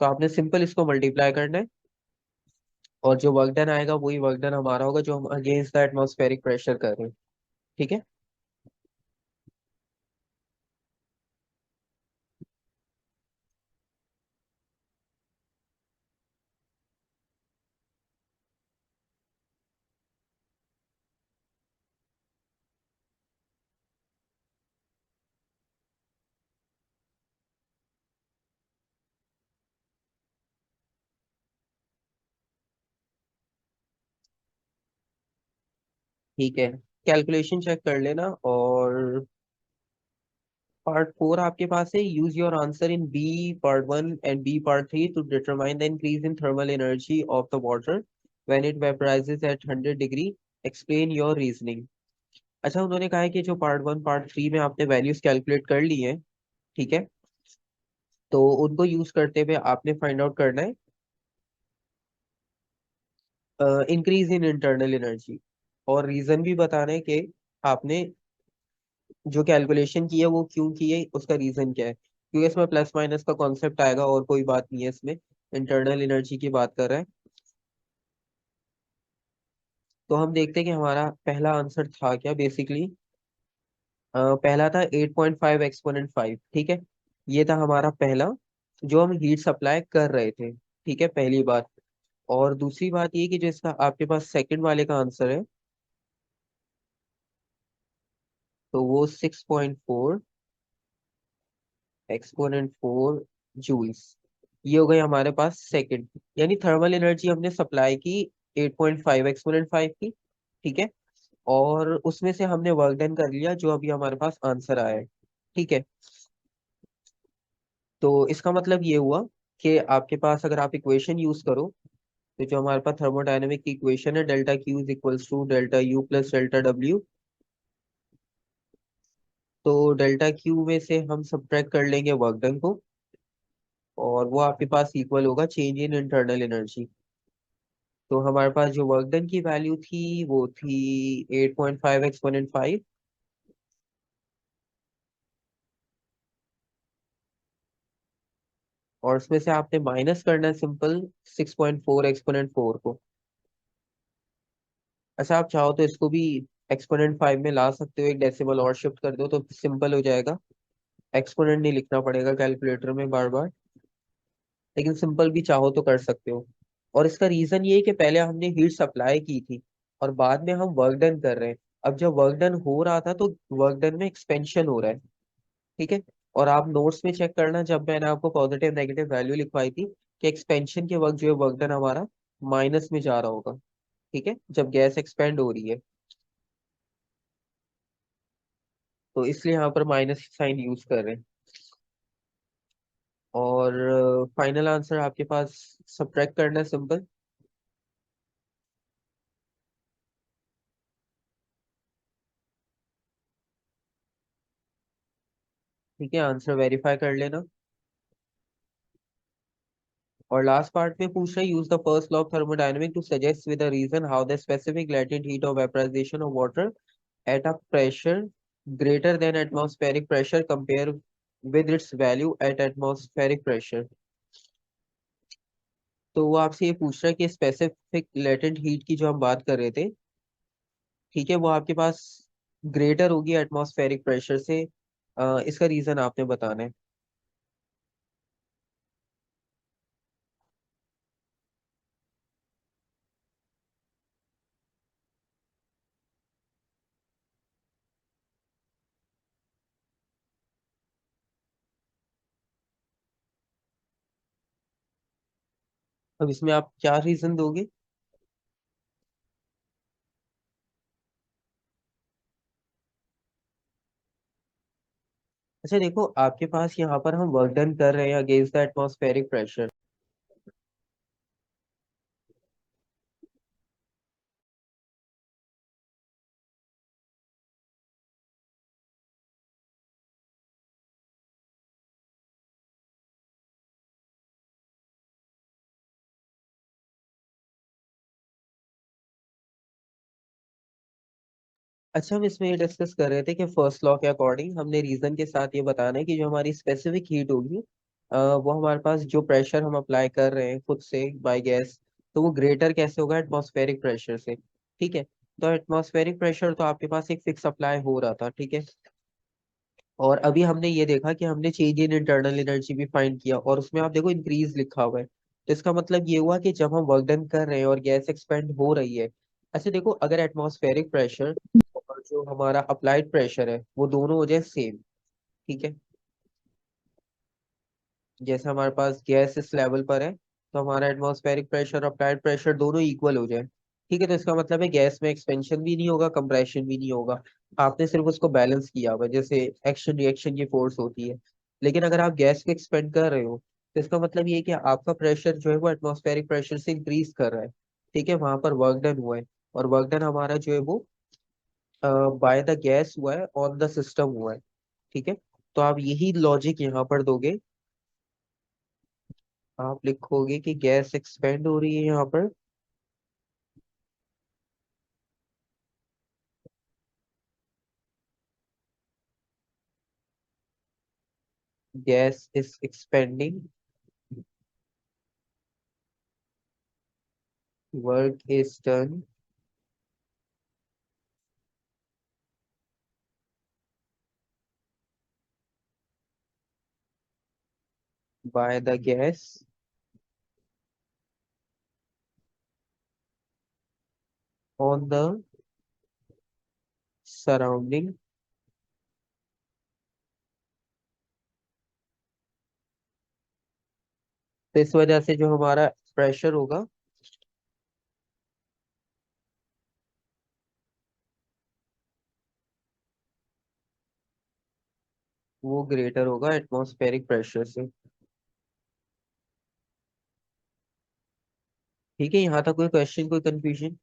[SPEAKER 1] तो आपने सिंपल इसको मल्टीप्लाई करना है, और जो वर्क डन आएगा वही वर्क डन हमारा होगा जो हम अगेंस्ट द एटमॉस्फेरिक प्रेशर कर रहे हैं। ठीक है। ठीक है, कैलकुलेशन चेक कर लेना। और पार्ट 4 आपके पास है, use your answer in B part 1 and B part 3 to determine the increase in thermal energy of the water when it vaporises at 100 degree. Explain your reasoning. अच्छा, उन्होंने कहा है कि जो पार्ट 1 पार्ट 3 में आपने वैल्यूज कैलकुलेट कर ली है, ठीक है, तो उनको यूज करते हुए आपने फाइंड आउट करना है इंक्रीज इन इंटरनल एनर्जी, और रीजन भी बताना है कि आपने जो कैलकुलेशन की है वो क्यों की है, उसका रीजन क्या है, क्योंकि इसमें प्लस माइनस का कॉन्सेप्ट आएगा और कोई बात नहीं है इसमें, इंटरनल एनर्जी की बात कर रहा है। तो हम देखते हैं कि हमारा पहला आंसर था क्या बेसिकली। पहला था 8.5 एक्सपोनेंट 5, ठीक है, ये था हमारा पहला, जो हम हीट सप्लाई कर रहे थे। ठीक है, पहली बात। और दूसरी बात ये कि जो इसका आपके पास सेकंड वाले का आंसर है, तो वो 6.4 एक्सपोनेंट 4 जूल्स, ये हो गई हमारे पास सेकंड। यानी थर्मल एनर्जी हमने सप्लाई की 8.5 एक्सपोनेंट 5 की। ठीक है, और उसमें से हमने वर्क डन कर लिया जो अभी हमारे पास आंसर आया है। ठीक है, तो इसका मतलब ये हुआ कि आपके पास अगर आप इक्वेशन यूज करो, तो जो हमारे पास थर्मोडायनेमिक की इक्वेशन है, delta Q is equals to delta U plus delta W. तो डेल्टा क्यू में से हम सब्ट्रैक्ट कर लेंगे वर्क डन को, और वो आपके पास इक्वल होगा चेंज इन इंटरनल एनर्जी। तो हमारे पास जो वर्क डन की वैल्यू थी वो थी 8.5 एक्सपोनेंट 5, और उसमें से आपने माइनस करना है सिंपल 6.4 एक्सपोनेंट 4 को। अच्छा, आप चाहो तो इसको भी एक्सपोनेंट 5 में ला सकते हो, एक डेसिमल और शिफ्ट कर दो तो सिंपल हो जाएगा, एक्सपोनेंट नहीं लिखना पड़ेगा कैलकुलेटर में बार बार। लेकिन सिंपल भी चाहो तो कर सकते हो। और इसका रीजन ये है कि पहले हमने हीट सप्लाई की थी और बाद में हम वर्क डन कर रहे हैं। अब जब वर्क डन हो रहा था तो वर्क डन में एक्सपेंशन हो रहा है। ठीक है। और आप नोट्स में चेक करना, जब मैंने आपको पॉजिटिव नेगेटिव वैल्यू लिखवाई थी, कि एक्सपेंशन के वक्त जो है वर्क डन हमारा माइनस में जा रहा होगा। ठीक है, जब गैस एक्सपेंड हो रही है, तो इसलिए यहाँ पर माइनस साइन यूज कर रहे हैं। और फाइनल आंसर आपके पास सब्ट्रैक्ट करना है, सिंपल। ठीक है, आंसर वेरीफाई कर लेना। और लास्ट पार्ट में पूछ रहा है, use the first law of thermodynamic to suggest with a reason how the specific latent heat of vaporisation of water at a pressure greater than atmospheric pressure compare with its value at atmospheric pressure। तो वो आपसे ये पूछ रहा है कि स्पेसिफिक लेटेंट हीट की जो हम बात कर रहे थे, ठीक है, वो आपके पास ग्रेटर होगी एटमॉस्फेरिक प्रेशर से। इसका रीजन आपने बताना है। अब इसमें आप क्या रीजन दोगे? अच्छा देखो, आपके पास यहाँ पर हम वर्क डन कर रहे हैं अगेंस्ट द एटमॉस्फेरिक प्रेशर। अच्छा, हम इसमें ये डिस्कस कर रहे थे कि फर्स्ट लॉ के अकॉर्डिंग हमने रीजन के साथ ये बताना है कि जो हमारी स्पेसिफिक हीट होगी, वो हमारे पास जो प्रेशर हम अप्लाई कर रहे हैं खुद से बाय गैस, तो वो ग्रेटर कैसे होगा एटमॉस्फेरिक प्रेशर से। ठीक है। तो एटमॉस्फेरिक प्रेशर तो आपके पास एक फिक्स अप्लाई हो रहा था। ठीक है। और अभी हमने ये देखा कि हमने चेंज इन इंटरनल एनर्जी भी फाइंड किया, और उसमें आप देखो इंक्रीज लिखा हुआ है, तो इसका मतलब ये हुआ कि जब हम वर्क डन कर रहे हैं और गैस एक्सपेंड हो रही है। अच्छा देखो, अगर एटमॉस्फेरिक प्रेशर और जो हमारा अप्लाइड प्रेशर है वो दोनों हो जाए सेम, ठीक है, जैसे हमारे पास गैस इस लेवल पर है, तो हमारा एटमॉस्फेरिक प्रेशर और अप्लाइड प्रेशर दोनों इक्वल हो जाए। ठीक है, तो इसका मतलब है गैस में एक्सपेंशन भी नहीं होगा, कंप्रेशन भी नहीं होगा। आपने सिर्फ उसको बैलेंस किया हुआ है, जैसे एक्शन रिएक्शन की फोर्स होती है। लेकिन अगर आप गैस को एक्सपेंड कर रहे हो, तो इसका मतलब ये है कि आपका प्रेशर जो है वो एटमॉस्फेरिक प्रेशर से इंक्रीज कर रहा है। ठीक है, वहां पर वर्क डन हुआ है, और वर्क डन हमारा जो है वो बाय द गैस हुआ है, ऑन द सिस्टम हुआ है। ठीक है। तो आप यही लॉजिक यहाँ पर दोगे। आप लिखोगे कि गैस एक्सपेंड हो रही है यहाँ पर, gas is expanding, work is done by the gas on the surrounding. तो इस वजह से जो हमारा प्रेशर होगा वो ग्रेटर होगा एटमॉस्फेरिक प्रेशर से। ठीक है, यहाँ तक कोई क्वेश्चन, कोई कंफ्यूजन?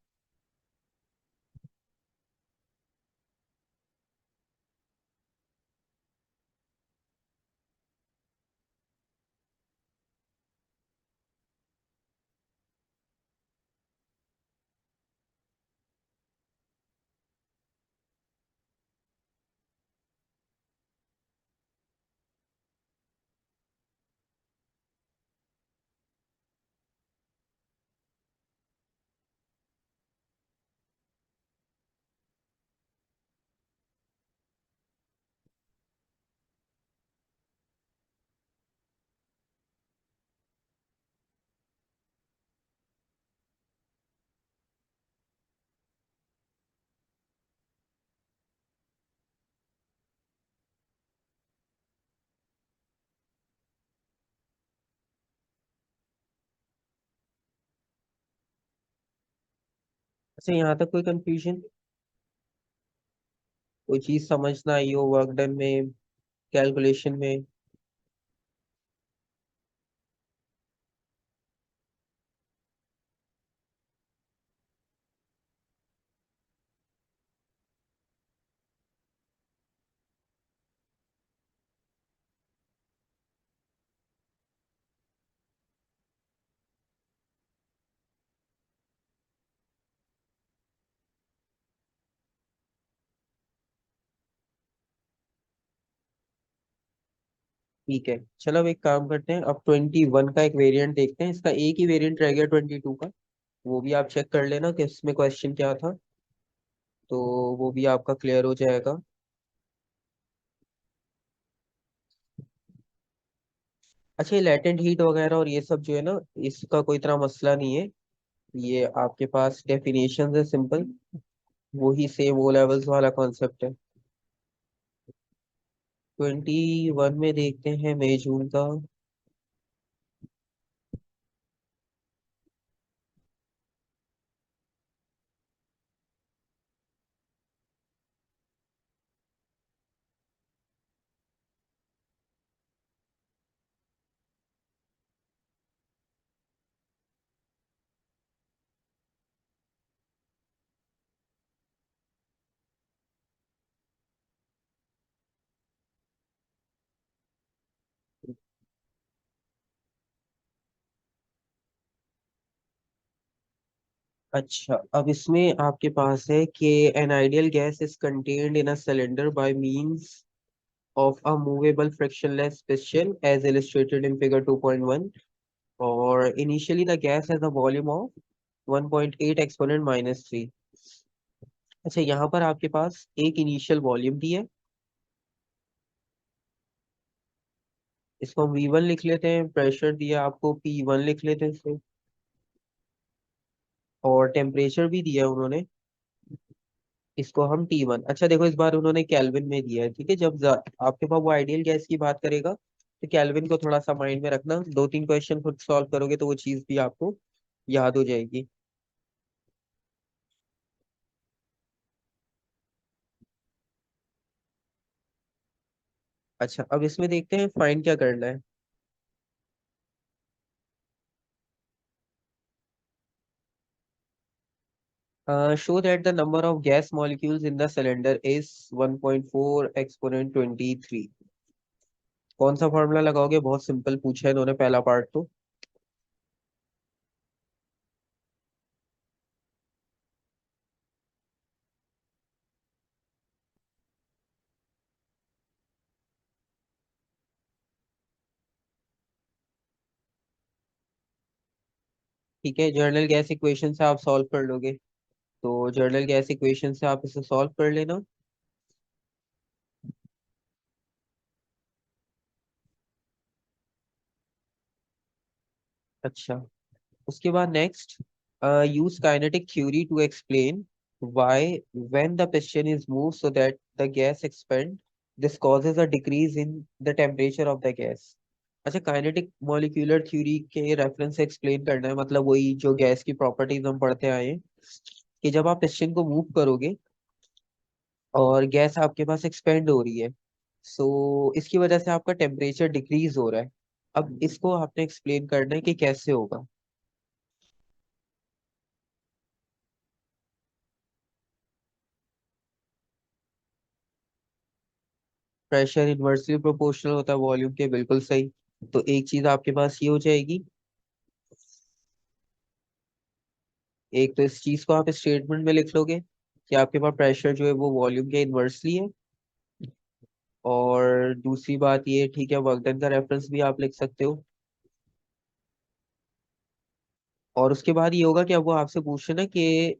[SPEAKER 1] अच्छा, यहाँ तक कोई कंफ्यूजन, कोई चीज समझ ना आई हो वर्क डन में, कैलकुलेशन में? ठीक है, चलो अब एक काम करते हैं, अब 21 का एक वेरिएंट देखते हैं। इसका एक ही वेरिएंट रह गया 22 का, वो भी आप चेक कर लेना कि इसमें क्वेश्चन क्या था, तो वो भी आपका क्लियर हो जाएगा। अच्छा, ये लेटेंट हीट वगैरह और ये सब जो है ना, इसका कोई इतना मसला नहीं है। ये आपके पास डेफिनेशन है सिंपल, वही सेम ओ लेवल्स वाला कॉन्सेप्ट है। 21 में देखते हैं मई जून का। अच्छा, अब इसमें आपके पास है कि an ideal gas is contained in a cylinder by means of a movable frictionless piston as illustrated in figure 2.1, or initially the gas has a volume of 1.8 exponent minus 3। अच्छा, यहाँ पर आपके पास एक इनिशियल वॉल्यूम दी है, इसको हम V1 लिख लेते हैं। प्रेशर दिया आपको P1 लिख लेते हैं इसको, और टेम्परेचर भी दिया है उन्होंने, इसको हम T1। अच्छा देखो, इस बार उन्होंने केल्विन में दिया है, ठीक है। जब आपके पास वो आइडियल गैस की बात करेगा तो केल्विन को थोड़ा सा माइंड में रखना, दो तीन क्वेश्चन खुद सॉल्व करोगे तो वो चीज भी आपको याद हो जाएगी। अच्छा, अब इसमें देखते हैं फाइंड क्या करना है। Show that the number of gas molecules in the cylinder is 1.4 exponent 23। कौन सा फॉर्मूला लगाओगे? बहुत सिंपल पूछा है इन्होंने पहला पार्ट तो। ठीक है, जर्नल गैस इक्वेशन से आप सॉल्व कर लोगे, तो जर्नल गैस इक्वेशन से आप इसे सॉल्व कर लेना। अच्छा, उसके बाद next, use kinetic theory to explain why when the piston is moved so that the gas expand, this causes a decrease in the temperature of the gas। अच्छा, काइनेटिक मॉलिक्यूलर थ्योरी के रेफरेंस से एक्सप्लेन करना है, मतलब वही जो गैस की प्रॉपर्टीज हम पढ़ते आए हैं, कि जब आप पिस्टन को मूव करोगे और गैस आपके पास एक्सपेंड हो रही है, सो इसकी वजह से आपका टेम्परेचर डिक्रीज हो रहा है। अब इसको आपने एक्सप्लेन करना है कि कैसे होगा। प्रेशर इनवर्सली प्रोपोर्शनल होता है वॉल्यूम के, बिल्कुल सही। तो एक चीज आपके पास ये हो जाएगी, एक तो इस चीज को आप स्टेटमेंट में लिख लोगे कि आपके पास प्रेशर जो है वो वॉल्यूम के इनवर्सली है। और दूसरी बात ये, ठीक है, वर्क डन का रेफरेंस भी आप लिख सकते हो। और उसके बाद ये होगा कि अब वो आपसे पूछ रहे ना कि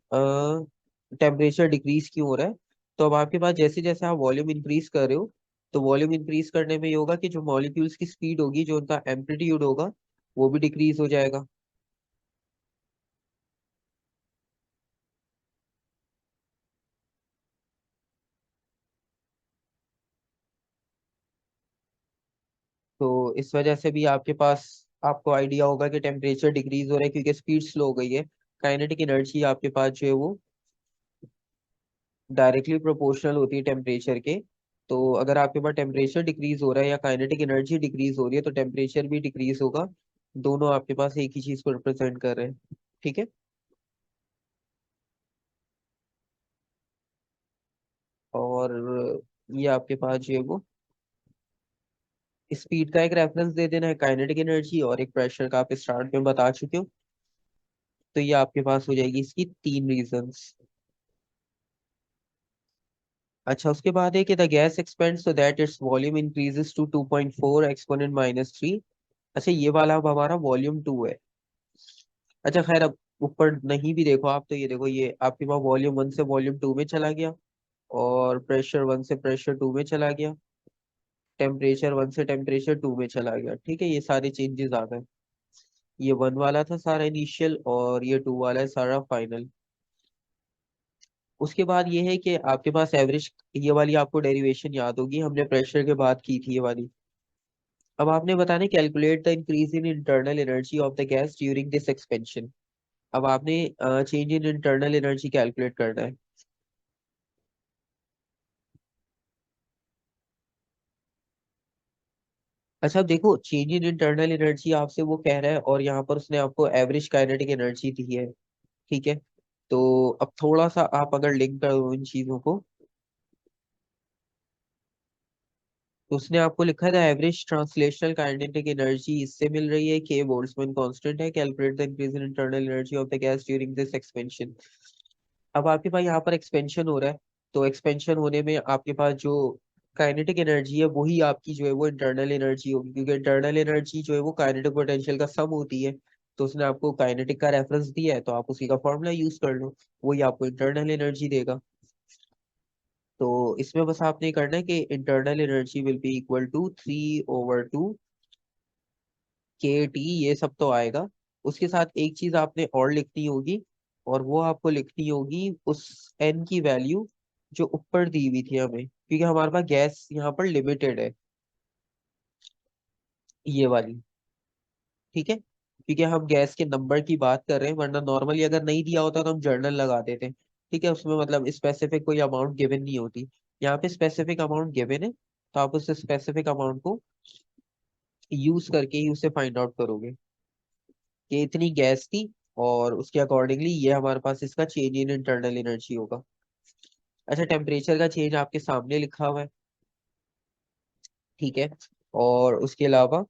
[SPEAKER 1] टेम्परेचर डिक्रीज क्यों हो रहा है, तो अब आपके पास जैसे जैसे आप वॉल्यूम इंक्रीज कर रहे हो, तो वॉल्यूम इंक्रीज करने में ये होगा कि जो मॉलिक्यूल्स की स्पीड होगी, जो उनका एम्पलीट्यूड होगा, वो भी डिक्रीज हो जाएगा। तो इस वजह से भी आपके पास, आपको आइडिया होगा कि टेम्परेचर डिक्रीज हो रहा है क्योंकि स्पीड स्लो हो गई है। काइनेटिक एनर्जी आपके पास जो है वो डायरेक्टली प्रोपोर्शनल होती है टेम्परेचर के। तो अगर आपके पास टेम्परेचर डिक्रीज हो रहा है या काइनेटिक एनर्जी डिक्रीज हो रही है तो टेम्परेचर भी डिक्रीज होगा। दोनों आपके पास एक ही चीज को रिप्रेजेंट कर रहे हैं। ठीक है। और ये आपके पास जो है वो स्पीड का एक रेफरेंस दे देना है, काइनेटिक एनर्जी और एक प्रेशर का आप स्टार्ट में बता चुके हो। तो ये आपके पास हो जाएगी इसकी तीन रीजंस। अच्छा, उसके बाद है कि the gas expand so that its volume increases to 2.4 exponent -3। अच्छा, ये वाला अब हमारा वॉल्यूम 2 है। अच्छा खैर, अब ऊपर नहीं भी देखो आप तो ये देखो, ये आपके पास वॉल्यूम 1 से वॉल्यूम 2 में चला गया, और प्रेशर 1 से प्रेशर 2 में चला गया, टेम्परेचर 1 से टेम्परेचर 2 में चला गया। ठीक है, ये सारे चेंजेस आ गए। ये 1 वाला था सारा इनिशियल, और ये 2 वाला है सारा फाइनल। उसके बाद ये है कि आपके पास एवरेज, ये वाली आपको डेरिवेशन याद होगी, हमने प्रेशर के बाद की थी ये वाली। अब आपने बताना calculate the increase in internal energy of the gas during this expansion. अब आपने change in internal energy calculate करना है। अच्छा, अब देखो चेंज इन इंटरनल एनर्जी आपसे वो कह रहा है, और यहाँ पर उसने आपको एवरेज काइनेटिक एनर्जी दी है। ठीक है। तो अब थोड़ा सा आप अगर लिंक करो इन चीजों को, तो उसने आपको लिखा था एवरेज ट्रांसलेशनल काइनेटिक एनर्जी इससे मिल रही है, के बोल्ट्जमैन कांस्टेंट है, calculate the increase in internal energy of the gas during this expansion. अब आपके पास यहाँ पर एक्सपेंशन हो रहा है, तो एक्सपेंशन होने में आपके पास जो काइनेटिक एनर्जी है वही आपकी जो है वो इंटरनल एनर्जी होगी, क्योंकि इंटरनल एनर्जी जो है वो काइनेटिक पोटेंशियल का सम होती है। तो उसने आपको काइनेटिक का रेफरेंस दिया है, तो आप उसी का फॉर्मूला यूज कर लो, वही आपको इंटरनल एनर्जी देगा। तो इसमें बस आपने करना है कि internal energy will be equal to 3/2 k T, ये सब तो आएगा। उसके साथ एक चीज आपने और लिखनी होगी, और वो आपको लिखनी होगी उस एन की वैल्यू जो ऊपर दी हुई थी हमें, क्योंकि हमारे पास गैस यहाँ पर लिमिटेड है, ये वाली। ठीक है, क्योंकि हम गैस के नंबर की बात कर रहे हैं, वरना नॉर्मली अगर नहीं दिया होता तो हम जर्नल लगा देते। ठीक है, उसमें मतलब स्पेसिफिक कोई अमाउंट गिवन नहीं होती। यहाँ पे स्पेसिफिक अमाउंट गिवन है, तो आप उस स्पेसिफिक अमाउंट को यूज करके ही उसे फाइंड आउट करोगे कि इतनी गैस थी, और उसके अकॉर्डिंगली ये हमारे पास इसका चेंज इन इंटरनल एनर्जी होगा। अच्छा, टेम्परेचर का चेंज आपके सामने लिखा हुआ है। ठीक है। और उसके अलावा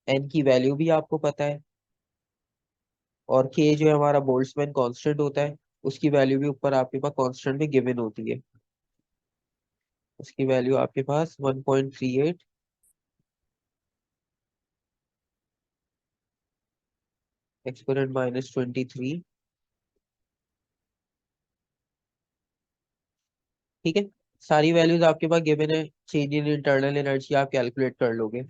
[SPEAKER 1] एन की वैल्यू भी आपको पता है, और के जो है हमारा बोल्ट्जमैन कांस्टेंट होता है, उसकी वैल्यू भी ऊपर आपके पास कांस्टेंट में गिवन होती है। उसकी वैल्यू आपके पास 1.38 एक्सपोनेंट -23। ठीक है, सारी वैल्यूज आपके पास गिवन है, चेंज इन इंटरनल एनर्जी आप कैलकुलेट कर लोगे।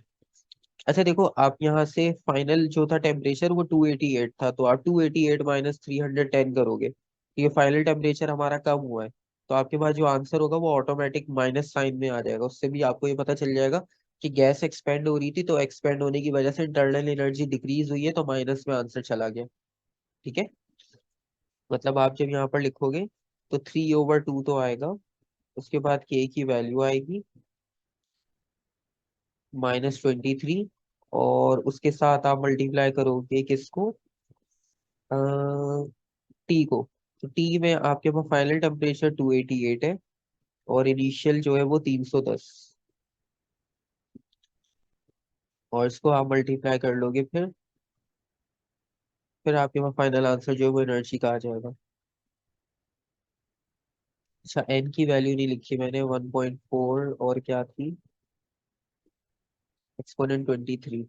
[SPEAKER 1] अच्छा देखो, आप यहाँ से फाइनल जो था टेम्परेचर वो 288 था, तो आप 288 -310 करोगे, ये फाइनल टेम्परेचर हमारा कम हुआ है। तो आपके पास जो आंसर होगा वो ऑटोमेटिक माइनस साइन में आ जाएगा। उससे भी आपको ये पता चल जाएगा कि गैस एक्सपेंड हो रही थी, तो एक्सपेंड होने की वजह से इंटरनल एनर्जी डिक्रीज हुई है, तो माइनस में आंसर चला गया। ठीक है, मतलब आप जब यहाँ पर लिखोगे तो 3/2 तो आएगा, उसके बाद के की वैल्यू आएगी -23, और उसके साथ आप मल्टीप्लाई करोगे किसको, टी को। तो टी में आपके पास फाइनल टेम्परेचर 288 है, और इनिशियल जो है वो 310, और इसको आप मल्टीप्लाई कर लोगे, फिर आपके पास फाइनल आंसर जो है वो एनर्जी का आ जाएगा। अच्छा, एन की वैल्यू नहीं लिखी मैंने, 1.4 और क्या थी, एक्सपोनेंट 23।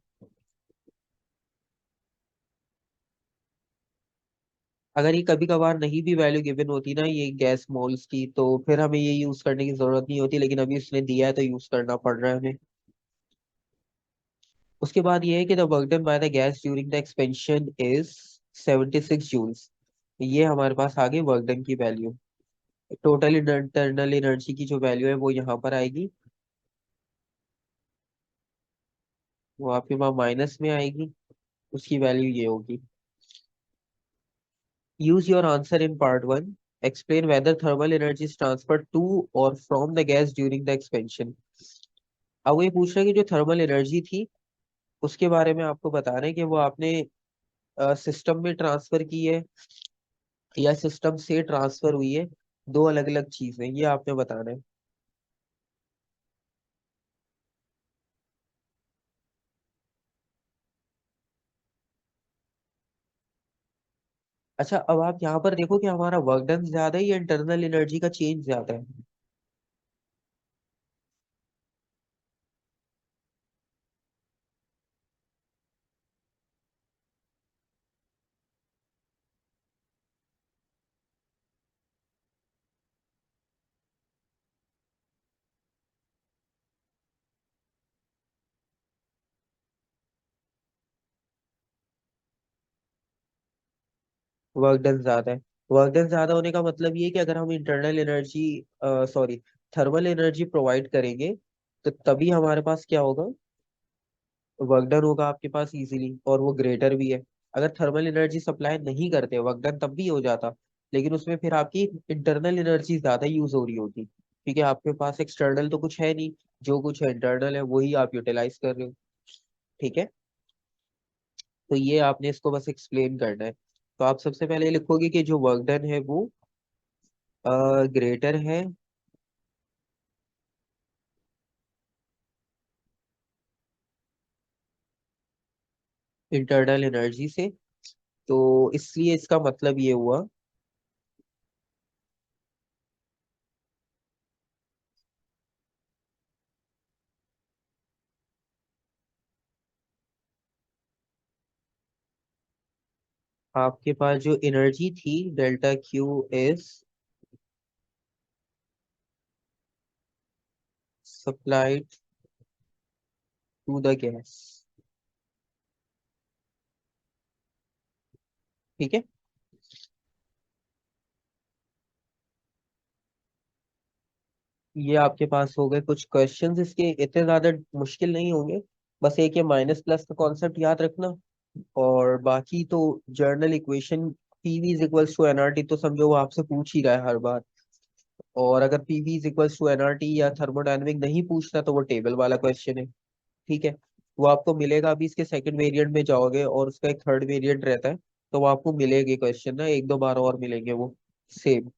[SPEAKER 1] अगर ये कभी कभार नहीं भी वैल्यू गिवन होती ना ये गैस मोल्स की, तो फिर हमें ये यूज करने की जरूरत नहीं होती, लेकिन अभी उसने दिया है तो यूज करना पड़ रहा है हमें। उसके बाद ये है कि the work done by the gas during the expansion is 76 joules. ये हमारे पास आ गई वर्क डन की वैल्यू। टोटल इंटरनल एनर्जी की जो वैल्यू है वो यहाँ पर आएगी, वो आपके पास माइनस में आएगी, उसकी वैल्यू ये होगी। Use your answer in part one, explain whether thermal energy is transfer to और from the gas during the expansion. अब वो ये पूछ रहा है कि जो थर्मल एनर्जी थी उसके बारे में आपको बताना है कि वो आपने सिस्टम में ट्रांसफर की है या सिस्टम से ट्रांसफर हुई है। दो अलग अलग चीजें ये आपने बताना है। अच्छा, अब आप यहाँ पर देखो कि हमारा वर्क डन ज्यादा है या इंटरनल एनर्जी का चेंज ज्यादा है। वर्क डन ज्यादा है। वर्क डन ज्यादा होने का मतलब ये है कि अगर हम internal energy sorry thermal energy provide करेंगे तो तभी हमारे पास क्या होगा, वर्क डन होगा आपके पास इजीली, और वो ग्रेटर भी है। अगर थर्मल एनर्जी सप्लाई नहीं करते वर्क डन तब भी हो जाता, लेकिन उसमें फिर आपकी इंटरनल एनर्जी ज्यादा यूज हो रही होती, क्योंकि आपके पास एक्सटर्नल तो कुछ है नहीं, जो कुछ है इंटरनल है वही आप यूटिलाइज कर रहे हो। ठीक है, तो ये आपने इसको बस एक्सप्लेन करना है। तो आप सबसे पहले लिखोगे कि जो वर्क डन है वो ग्रेटर है इंटरनल एनर्जी से। तो इसलिए इसका मतलब ये हुआ, आपके पास जो एनर्जी थी delta Q is supplied to the gas. ठीक है, ये आपके पास हो गए कुछ क्वेश्चंस, इसके इतने ज्यादा मुश्किल नहीं होंगे। बस एक ये माइनस प्लस का कॉन्सेप्ट याद रखना, और बाकी तो general equation PV is equals to NRT तो समझो वो आपसे पूछ ही रहा है हर बार। और अगर PV is equals to NRT या थर्मोडायनेमिक नहीं पूछना तो वो टेबल वाला क्वेश्चन है। ठीक है, वो आपको मिलेगा, अभी इसके सेकंड वेरिएंट में जाओगे और उसका एक थर्ड वेरिएंट रहता है, तो वो आपको मिलेगी क्वेश्चन ना, एक दो बार और मिलेंगे वो सेम।